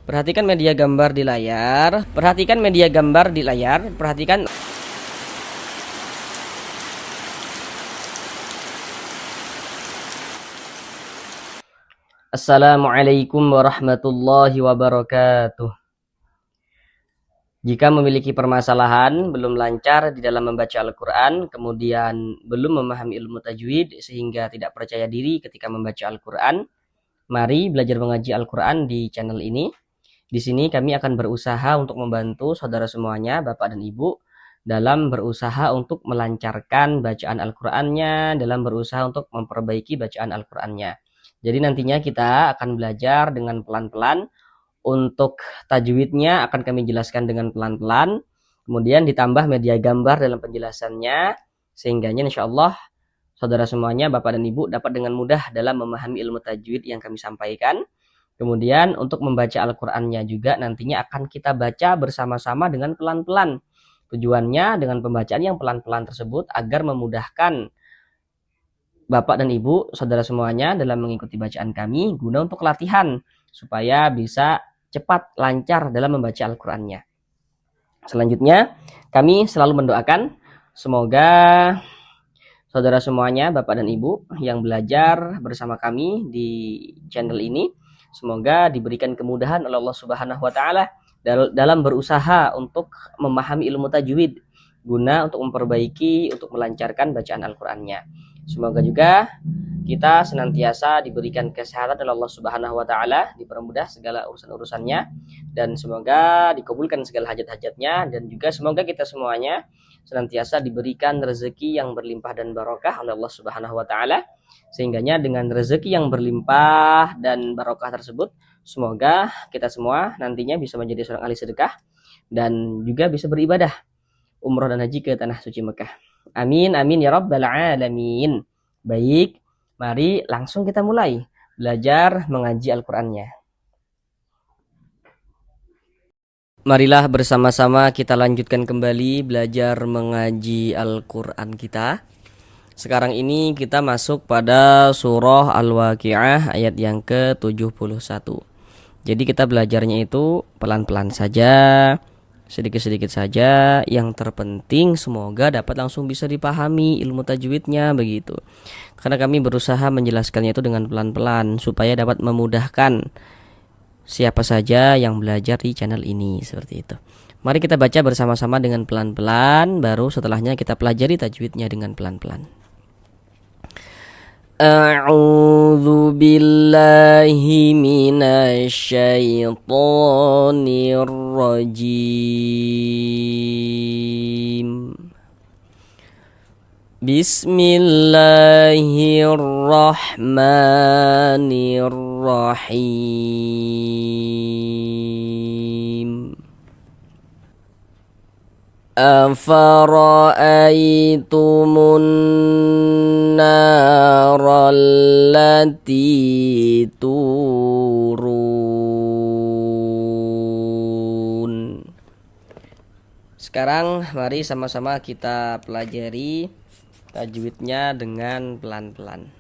Perhatikan media gambar di layar. Perhatikan media gambar di layar. Perhatikan. Assalamualaikum warahmatullahi wabarakatuh. Jika memiliki permasalahan, belum lancar di dalam membaca Al-Quran, kemudian belum memahami ilmu tajwid sehingga tidak percaya diri ketika membaca Al-Quran, mari belajar mengaji Al-Quran di channel ini. Di sini kami akan berusaha untuk membantu saudara semuanya, Bapak dan Ibu, dalam berusaha untuk melancarkan bacaan Al-Qur'annya, dalam berusaha untuk memperbaiki bacaan Al-Qur'annya. Jadi nantinya kita akan belajar dengan pelan-pelan. Untuk tajwidnya akan kami jelaskan dengan pelan-pelan, kemudian ditambah media gambar dalam penjelasannya, sehingganya insya Allah saudara semuanya, Bapak dan Ibu, dapat dengan mudah dalam memahami ilmu tajwid yang kami sampaikan. Kemudian untuk membaca Al-Qur'annya juga nantinya akan kita baca bersama-sama dengan pelan-pelan. Tujuannya dengan pembacaan yang pelan-pelan tersebut agar memudahkan Bapak dan Ibu, saudara semuanya dalam mengikuti bacaan kami guna untuk latihan supaya bisa cepat lancar dalam membaca Al-Qur'annya. Selanjutnya, kami selalu mendoakan semoga saudara semuanya, Bapak dan Ibu yang belajar bersama kami di channel ini, semoga diberikan kemudahan oleh Allah Subhanahu wa taala dalam berusaha untuk memahami ilmu tajwid guna untuk memperbaiki, untuk melancarkan bacaan Al-Qur'annya. Semoga juga kita senantiasa diberikan kesehatan oleh Allah Subhanahu wa taala, dipermudah segala urusan-urusannya, dan semoga dikabulkan segala hajat-hajatnya, dan juga semoga kita semuanya senantiasa diberikan rezeki yang berlimpah dan barokah oleh Allah Subhanahu wa taala, sehingganya dengan rezeki yang berlimpah dan barokah tersebut semoga kita semua nantinya bisa menjadi seorang ahli sedekah dan juga bisa beribadah umroh dan haji ke tanah suci Mekah. Amin amin ya rabbal alamin. Baik, mari langsung kita mulai belajar mengaji Al-Qur'annya. Marilah bersama-sama kita lanjutkan kembali belajar mengaji Al-Qur'an kita. Sekarang ini kita masuk pada surah Al-Waqiah ayat yang ke-71. Jadi kita belajarnya itu pelan-pelan saja, sedikit-sedikit saja. Yang terpenting semoga dapat langsung bisa dipahami ilmu tajwidnya begitu. Karena kami berusaha menjelaskannya itu dengan pelan-pelan supaya dapat memudahkan siapa saja yang belajar di channel ini, seperti itu. Mari kita baca bersama-sama dengan pelan-pelan, baru setelahnya kita pelajari tajwidnya dengan pelan-pelan. A'udzu billahi minasy syaithanir rajim. Bismillahirrahmanirrahim. Afara'aytumun narallati turun. Sekarang mari sama-sama kita pelajari tajwidnya dengan pelan-pelan.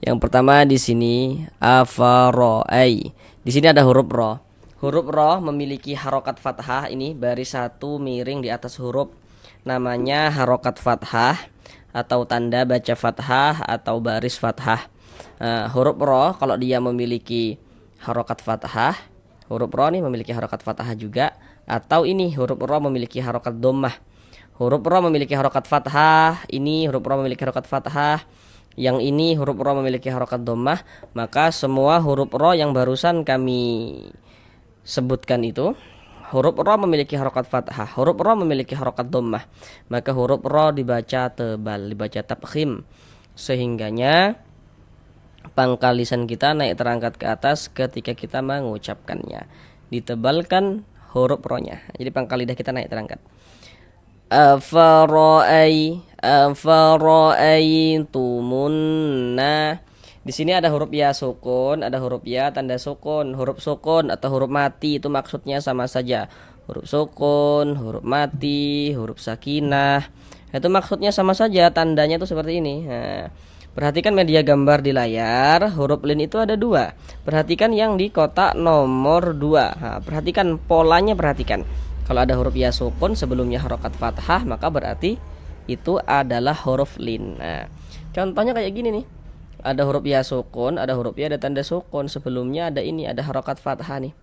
Yang pertama di sini afara'ay. Di sini ada huruf ro. Huruf ro memiliki harokat fathah, ini baris satu miring di atas huruf, namanya harokat fathah atau tanda baca fathah atau baris fathah. Huruf ro kalau dia memiliki harokat fathah, huruf ro ini memiliki harokat fathah juga, atau ini huruf ro memiliki harokat dhammah. Huruf ro memiliki harokat fathah, ini huruf ro memiliki harokat fathah, yang ini huruf ro memiliki harokat dhammah, maka semua huruf ro yang barusan kami sebutkan itu huruf ro memiliki harokat fathah, huruf ro memiliki harokat dhammah, maka huruf ro dibaca tebal, dibaca tafkhim, sehingganya pangkal lisan kita naik terangkat ke atas ketika kita mengucapkannya, ditebalkan huruf ro-nya, jadi pangkal lidah kita naik terangkat. Afara'aytumunna. Di sini ada huruf ya sukun, ada huruf ya tanda sukun. Huruf sukun atau huruf mati itu maksudnya sama saja. Huruf sukun, huruf mati, huruf sakinah, itu maksudnya sama saja, tandanya itu seperti ini. Nah, Perhatikan media gambar di layar, huruf lin itu ada dua. Perhatikan yang di kotak nomor 2. Nah, perhatikan polanya, perhatikan. Kalau ada huruf ya sukun sebelumnya harokat fathah, maka berarti itu adalah huruf lin. Nah, contohnya kayak gini nih. Ada huruf ya sukun, ada huruf ya, ada tanda sukun. Sebelumnya ada ini, ada harokat fathah nih.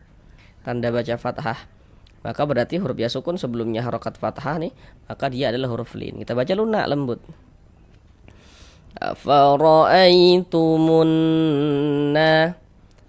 Tanda baca fathah. Maka berarti huruf ya sukun sebelumnya harokat fathah nih, maka dia adalah huruf lin. Kita baca lunak, lembut. Fara'aitumunna.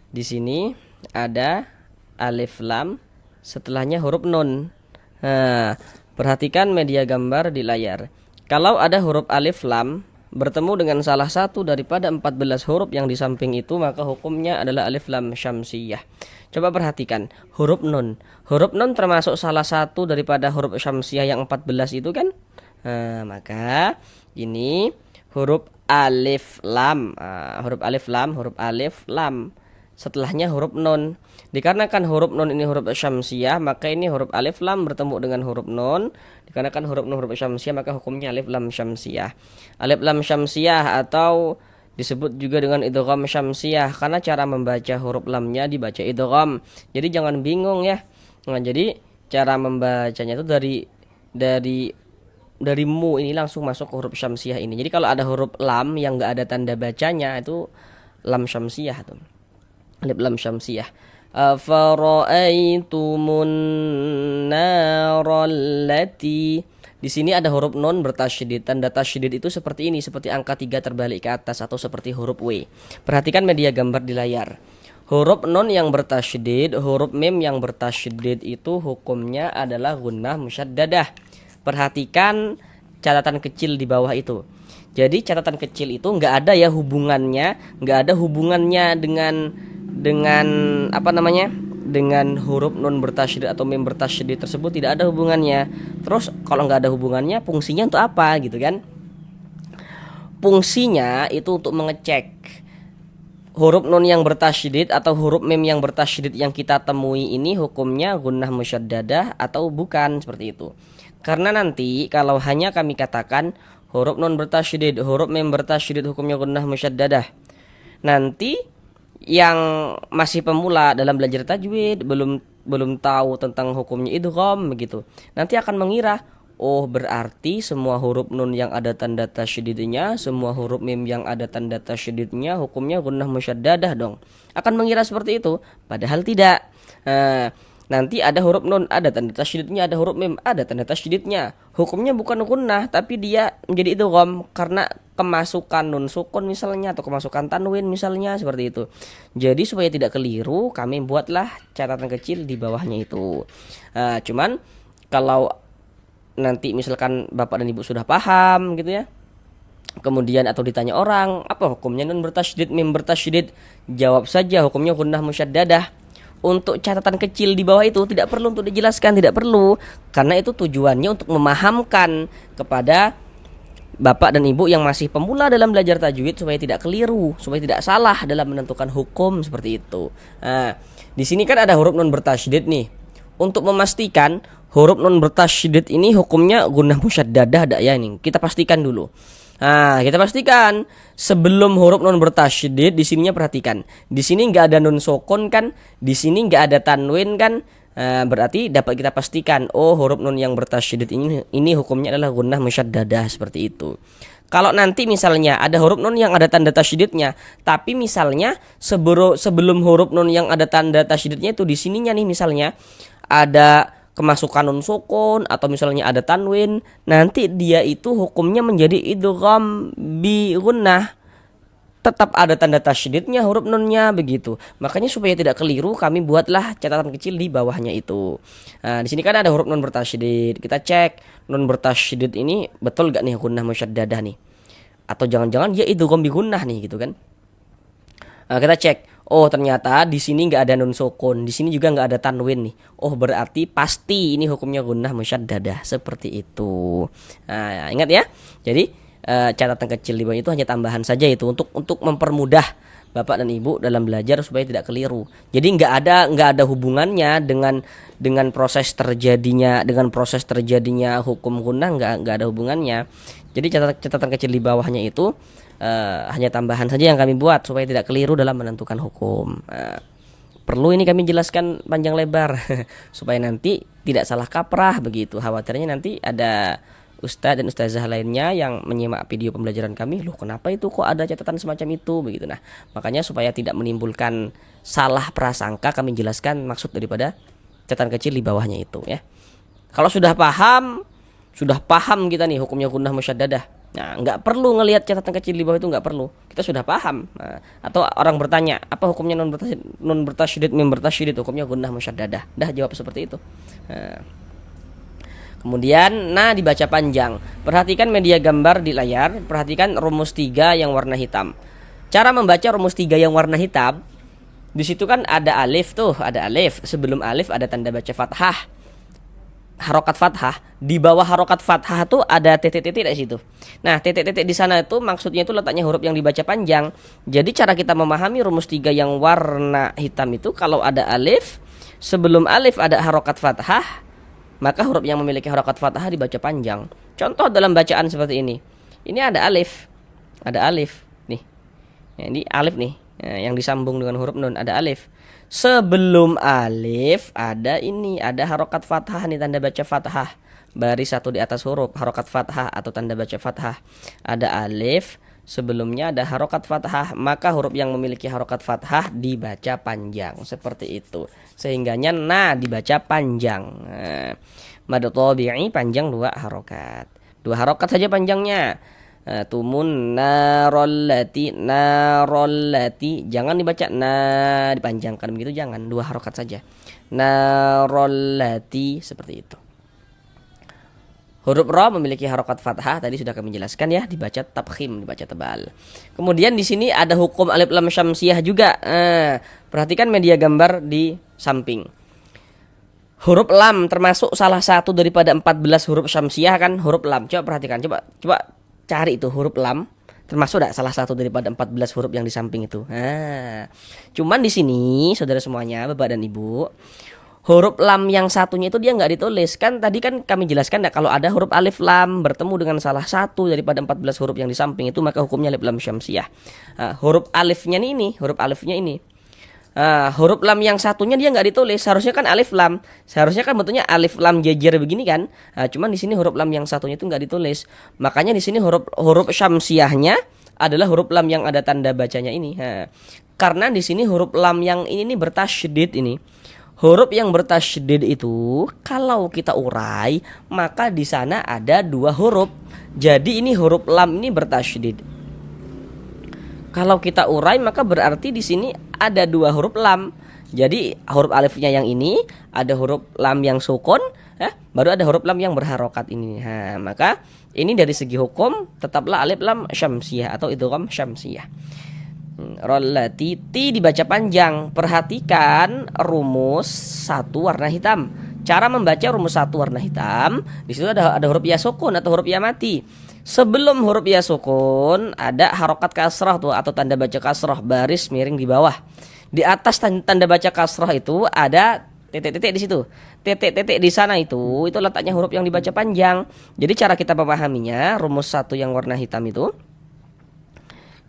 Di sini ada alif lam, setelahnya huruf nun. Nah, perhatikan media gambar di layar. Kalau ada huruf alif lam bertemu dengan salah satu daripada 14 huruf yang di samping itu, maka hukumnya adalah alif lam syamsiyah. Coba perhatikan huruf nun. Huruf nun termasuk salah satu daripada huruf syamsiyah yang 14 itu kan? Nah, maka ini huruf alif lam. Huruf alif lam, huruf alif lam. Setelahnya huruf nun. Dikarenakan huruf nun ini huruf syamsiyah, maka ini huruf alif lam bertemu dengan huruf nun. Dikarenakan huruf nun huruf syamsiyah, maka hukumnya alif lam syamsiyah. Alif lam syamsiyah atau disebut juga dengan idgham syamsiyah, karena cara membaca huruf lamnya dibaca idgham. Jadi jangan bingung ya. Nah, jadi cara membacanya itu dari mu ini langsung masuk ke huruf syamsiyah ini. Jadi kalau ada huruf lam yang enggak ada tanda bacanya, itu lam syamsiyah tuh. Alif lam syamsiyah. Fara'aitumun narallati. Di sini ada huruf nun bertasydid. Tanda tasydid itu seperti ini, seperti angka 3 terbalik ke atas atau seperti huruf W. Perhatikan media gambar di layar. Huruf nun yang bertasydid, huruf mim yang bertasydid itu hukumnya adalah gunnah musyaddadah. Perhatikan catatan kecil di bawah itu. Jadi catatan kecil itu nggak ada ya hubungannya, dengan apa namanya? Dengan huruf nun bertasydid atau mim bertasydid tersebut, tidak ada hubungannya. Terus kalau nggak ada hubungannya, fungsinya untuk apa gitu kan? Fungsinya itu untuk mengecek huruf nun yang bertasydid atau huruf mim yang bertasydid yang kita temui ini hukumnya gunnah musyaddadah atau bukan, seperti itu. Karena nanti kalau hanya kami katakan huruf nun bertasydid, huruf mim bertasydid hukumnya gunnah musyaddadah, nanti yang masih pemula dalam belajar tajwid, belum tahu tentang hukumnya idgham begitu, nanti akan mengira, oh berarti semua huruf nun yang ada tanda tasydidnya, semua huruf mim yang ada tanda tasydidnya hukumnya gunnah musyaddadah dong. Akan mengira seperti itu, padahal tidak. Nanti ada huruf nun ada tanda tasydidnya, ada huruf mim ada tanda tasydidnya, hukumnya bukan gunnah tapi dia menjadi idgham karena kemasukan nun sukun misalnya, atau kemasukan tanwin misalnya, seperti itu. Jadi supaya tidak keliru, kami buatlah catatan kecil di bawahnya itu. Cuman kalau nanti misalkan bapak dan ibu sudah paham gitu ya, kemudian atau ditanya orang apa hukumnya nun bertasydid, mim bertasydid, jawab saja hukumnya gunnah musyaddadah. Untuk catatan kecil di bawah itu tidak perlu untuk dijelaskan, tidak perlu, karena itu tujuannya untuk memahamkan kepada bapak dan ibu yang masih pemula dalam belajar tajwid supaya tidak keliru, supaya tidak salah dalam menentukan hukum, seperti itu. Nah, di sini kan ada huruf nun bertasydid nih. Untuk memastikan huruf nun bertasydid ini hukumnya gunnah musyaddadah ada ya, ini kita pastikan dulu. Nah, kita pastikan sebelum huruf nun bertasydid, di sininya perhatikan. Di sini enggak ada nun sukun kan? Di sini enggak ada tanwin kan? Berarti dapat kita pastikan, oh huruf nun yang bertasydid ini hukumnya adalah gunnah musyaddadah, seperti itu. Kalau nanti misalnya ada huruf nun yang ada tanda tasydidnya, tapi misalnya sebelum huruf nun yang ada tanda tasydidnya itu di sininya nih misalnya ada kemasukan nun sukun atau misalnya ada tanwin, nanti dia itu hukumnya menjadi idgham bi gunnah, tetap ada tanda tasydidnya huruf nunnya begitu. Makanya supaya tidak keliru, kami buatlah catatan kecil di bawahnya itu. Nah, di sini kan ada huruf nun bertasydid. Kita cek nun bertasydid ini betul gak nih gunnah musyaddadah nih, atau jangan-jangan dia idgham bi gunnah nih gitu kan. Nah, kita cek. Oh ternyata di sini nggak ada nun sukun, di sini juga nggak ada tanwin nih. Oh berarti pasti ini hukumnya gunnah musyaddadah, seperti itu. Nah, ingat ya. Jadi catatan kecil di bawah itu hanya tambahan saja itu untuk mempermudah Bapak dan Ibu dalam belajar supaya tidak keliru. Jadi nggak ada hubungannya dengan proses terjadinya hukum gunnah, nggak ada hubungannya. Jadi catatan kecil di bawahnya itu hanya tambahan saja yang kami buat supaya tidak keliru dalam menentukan hukum. Perlu ini kami jelaskan panjang lebar supaya nanti tidak salah kaprah begitu. Khawatirnya nanti ada ustadz dan ustazah lainnya yang menyimak video pembelajaran kami, loh kenapa itu kok ada catatan semacam itu begitu. Nah, makanya supaya tidak menimbulkan salah prasangka kami jelaskan maksud daripada catatan kecil di bawahnya itu ya. Kalau sudah paham kita nih hukumnya gunnah musyaddadah. Nah, nggak perlu ngelihat catatan kecil di bawah itu, nggak perlu. Kita sudah paham. Nah, atau orang bertanya, apa hukumnya nun bertasydid mim bertasydid, hukumnya gunnah musyaddadah. Dah jawab seperti itu. Nah, kemudian dibaca panjang. Perhatikan media gambar di layar, perhatikan rumus 3 yang warna hitam. Cara membaca rumus 3 yang warna hitam, di situ kan ada alif tuh, ada alif. Sebelum alif ada tanda baca fathah. Harokat fathah, di bawah harokat fathah tuh ada titik-titik di situ. Nah, titik-titik di sana itu maksudnya itu letaknya huruf yang dibaca panjang. Jadi cara kita memahami rumus 3 yang warna hitam itu, kalau ada alif, sebelum alif ada harokat fathah, maka huruf yang memiliki harokat fathah dibaca panjang. Contoh dalam bacaan seperti ini. Ini ada alif nih. Ya, ini alif nih, ya, yang disambung dengan huruf nun, ada alif. Sebelum alif ada harokat fathah nih, tanda baca fathah. Baris satu di atas huruf harokat fathah atau tanda baca fathah. Ada alif, sebelumnya ada harokat fathah, maka huruf yang memiliki harokat fathah dibaca panjang seperti itu. Sehingganya dibaca panjang. Mad tabi'i panjang 2 harokat. 2 harokat saja panjangnya. Tumun narollati, jangan dibaca dipanjangkan begitu, jangan, 2 harokat saja. Narollati seperti itu. Huruf ra memiliki harokat fathah, tadi sudah kami jelaskan ya, dibaca tabkhim, dibaca tebal. Kemudian di sini ada hukum alif lam syamsiyah juga. Perhatikan media gambar di samping. Huruf lam termasuk salah satu daripada 14 huruf syamsiyah kan, huruf lam. Coba perhatikan, coba cari itu huruf lam termasuk enggak salah satu daripada 14 huruf yang di samping itu. Cuman di sini saudara semuanya, Bapak dan Ibu, huruf lam yang satunya itu dia nggak ditulis. Kan tadi kan kami jelaskan kalau ada huruf alif lam bertemu dengan salah satu daripada 14 huruf yang di samping itu, maka hukumnya alif lam syamsiyah. Huruf alifnya ini, huruf lam yang satunya dia nggak ditulis, seharusnya kan alif lam, seharusnya kan bentuknya alif lam jejer begini kan. Cuman di sini huruf lam yang satunya itu nggak ditulis, makanya di sini huruf syamsiyahnya adalah huruf lam yang ada tanda bacanya ini. Karena di sini huruf lam yang ini bertasydid ini. Huruf yang bertasydid itu kalau kita urai maka di sana ada 2 huruf. Jadi ini huruf lam ini bertasydid. Kalau kita urai maka berarti di sini ada 2 huruf lam. Jadi huruf alifnya yang ini, ada huruf lam yang sukun, baru ada huruf lam yang berharokat ini. Maka ini dari segi hukum tetaplah alif lam syamsiyah atau idgham syamsiyah. Rollati, ti dibaca panjang. Perhatikan rumus 1 warna hitam. Cara membaca rumus 1 warna hitam, di situ ada huruf ya sukun atau huruf ya mati. Sebelum huruf ya sukun ada harokat kasrah tuh atau tanda baca kasrah, baris miring di bawah. Di atas tanda baca kasrah itu ada titik-titik di situ. Titik-titik di sana itu letaknya huruf yang dibaca panjang. Jadi cara kita memahaminya, rumus 1 yang warna hitam itu,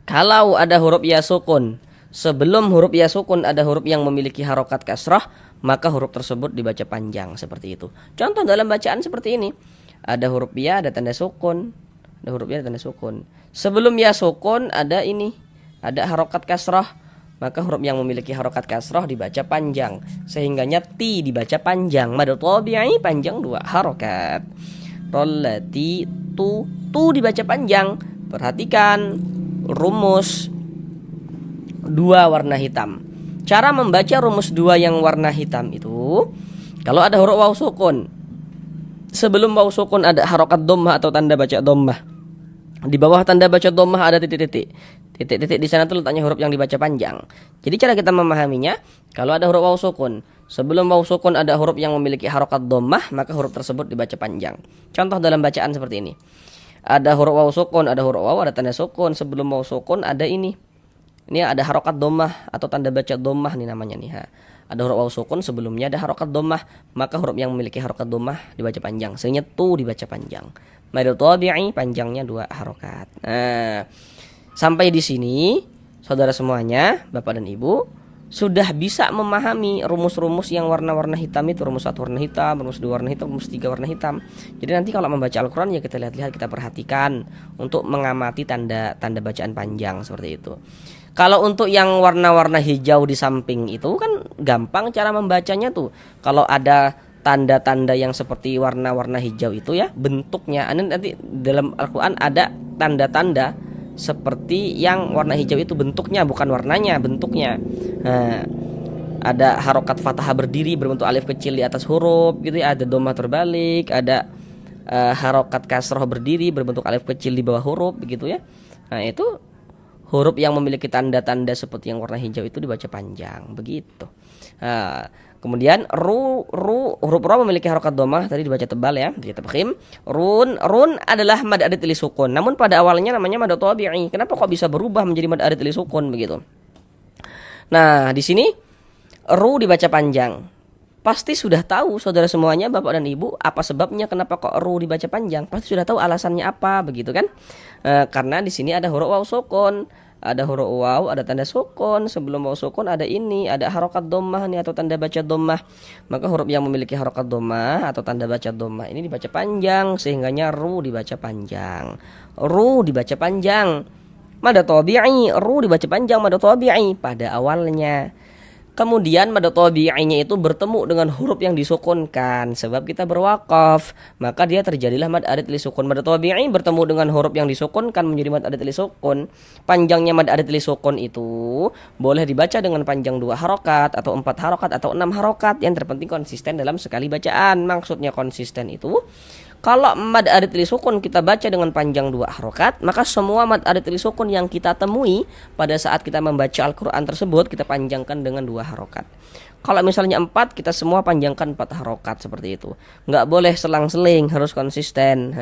kalau ada huruf ya sukun, sebelum huruf ya sukun ada huruf yang memiliki harokat kasrah, maka huruf tersebut dibaca panjang seperti itu. Contoh dalam bacaan seperti ini. Ada huruf ya, ada tanda sukun. Ada huruf ya, ada tanda sukun. Sebelum ya sukun ada harokat kasrah, maka huruf yang memiliki harokat kasrah dibaca panjang. Sehingganya ti dibaca panjang. Mad tabi'i panjang 2 harokat. Rollati, tu dibaca panjang. Perhatikan rumus 2 warna hitam. Cara membaca rumus 2 yang warna hitam itu, kalau ada huruf waw sukun, sebelum waw sukun ada harokat dhammah atau tanda baca dhammah. Di bawah tanda baca dhammah ada titik-titik. Titik-titik di sana tuh letaknya huruf yang dibaca panjang. Jadi cara kita memahaminya, kalau ada huruf waw sukun, sebelum waw sukun ada huruf yang memiliki harokat dhammah, maka huruf tersebut dibaca panjang. Contoh dalam bacaan seperti ini. Ada huruf waw sukun, ada huruf waw, ada tanda sukun. Sebelum waw sukun ada ini, Ini ada harokat dhammah atau tanda baca dhammah nih namanya nih. Ada huruf waw sukun sebelumnya ada harokat dhammah, maka huruf yang memiliki harokat dhammah dibaca panjang. Sehingga tu dibaca panjang. Mad tabi'i panjangnya 2 harokat. Nah, sampai di sini saudara semuanya, Bapak dan Ibu, sudah bisa memahami rumus-rumus yang warna-warna hitam itu, rumus 1 warna hitam, rumus 2 warna hitam, rumus 3 warna hitam. Jadi nanti kalau membaca Al-Qur'an ya kita lihat-lihat, kita perhatikan untuk mengamati tanda-tanda bacaan panjang seperti itu. Kalau untuk yang warna-warna hijau di samping itu kan gampang cara membacanya tuh. Kalau ada tanda-tanda yang seperti warna-warna hijau itu ya, bentuknya nanti dalam Al-Qur'an ada tanda-tanda seperti yang warna hijau itu, bentuknya bukan warnanya, bentuknya. Nah, ada harokat fathah berdiri berbentuk alif kecil di atas huruf gitu ya, ada dhammah terbalik, ada harokat kasroh berdiri berbentuk alif kecil di bawah huruf begitu ya. Nah, itu huruf yang memiliki tanda-tanda seperti yang warna hijau itu dibaca panjang begitu. Nah, kemudian huruf ra memiliki harokat dhammah tadi dibaca tebal ya, dibaca tafkhim. Run adalah mad arid li sukun. Namun pada awalnya namanya mad tabi'i. Kenapa kok bisa berubah menjadi mad arid li sukun begitu? Nah, di sini ru dibaca panjang. Pasti sudah tahu saudara semuanya, Bapak dan Ibu, apa sebabnya kenapa kok ru dibaca panjang? Pasti sudah tahu alasannya apa begitu kan? Karena di sini ada huruf waw sukun. Ada huruf waw, ada tanda sukun. Sebelum waw sukun ada ini, ada harokat dhammah nih atau tanda baca dhammah. Maka huruf yang memiliki harokat dhammah atau tanda baca dhammah ini dibaca panjang, sehingganya ru dibaca panjang. Ru dibaca panjang. Mad tabi'i, ru dibaca panjang mad tabi'i pada awalnya. Kemudian mad tabi'inya itu bertemu dengan huruf yang disukunkan sebab kita berwakaf, maka dia terjadilah mad arid li sukun. Mad tabi'i bertemu dengan huruf yang disukunkan menjadi mad arid li sukun. Panjangnya mad arid li sukun itu boleh dibaca dengan panjang 2 harokat atau 4 harokat atau 6 harokat. Yang terpenting konsisten dalam sekali bacaan. Maksudnya konsisten itu kalau mad arid li sukun kita baca dengan panjang 2 harokat, maka semua mad arid li sukun yang kita temui pada saat kita membaca Al-Quran tersebut kita panjangkan dengan 2 harokat. Kalau misalnya 4, kita semua panjangkan 4 harokat seperti itu. Nggak boleh selang-seling, harus konsisten.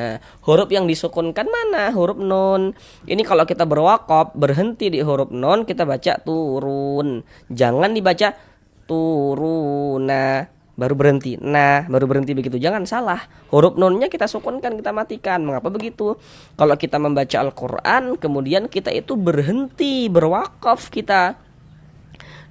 Huruf yang disukunkan mana? Huruf nun. Ini kalau kita berwakaf berhenti di huruf nun, kita baca turun. Jangan dibaca turuna baru berhenti, nah baru berhenti begitu, jangan salah. Huruf nunnya kita sukunkan, kita matikan. Mengapa begitu? Kalau kita membaca Al-Quran kemudian kita itu berhenti, berwakaf kita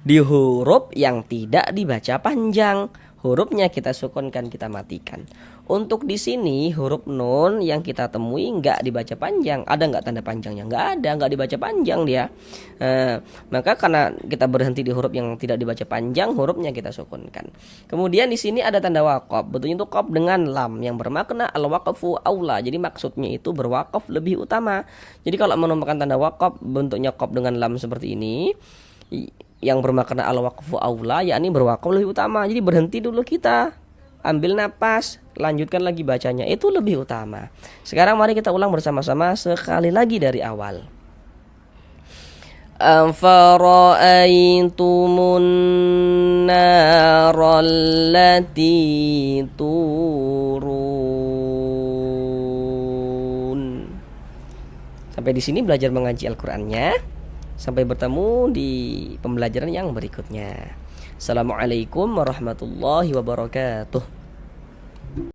di huruf yang tidak dibaca panjang, hurufnya kita sukunkan, kita matikan. Untuk di sini huruf nun yang kita temui nggak dibaca panjang. Ada nggak tanda panjangnya? Nggak ada, nggak dibaca panjang dia. Maka karena kita berhenti di huruf yang tidak dibaca panjang, hurufnya kita sukunkan. Kemudian di sini ada tanda waqaf. Betulnya itu qaf dengan lam yang bermakna al-waqfu aula. Jadi maksudnya itu berwakaf lebih utama. Jadi kalau menemukan tanda waqaf bentuknya qaf dengan lam seperti ini, yang bermakna al-waqfu aula, yakni berwakaf lebih utama. Jadi berhenti dulu kita, ambil napas, lanjutkan lagi bacanya, itu lebih utama. Sekarang mari kita ulang bersama-sama sekali lagi dari awal. Afara'aytumun narallati turun. Sampai di sini belajar mengaji Al-Qur'annya. Sampai bertemu di pembelajaran yang berikutnya. Assalamualaikum warahmatullahi wabarakatuh.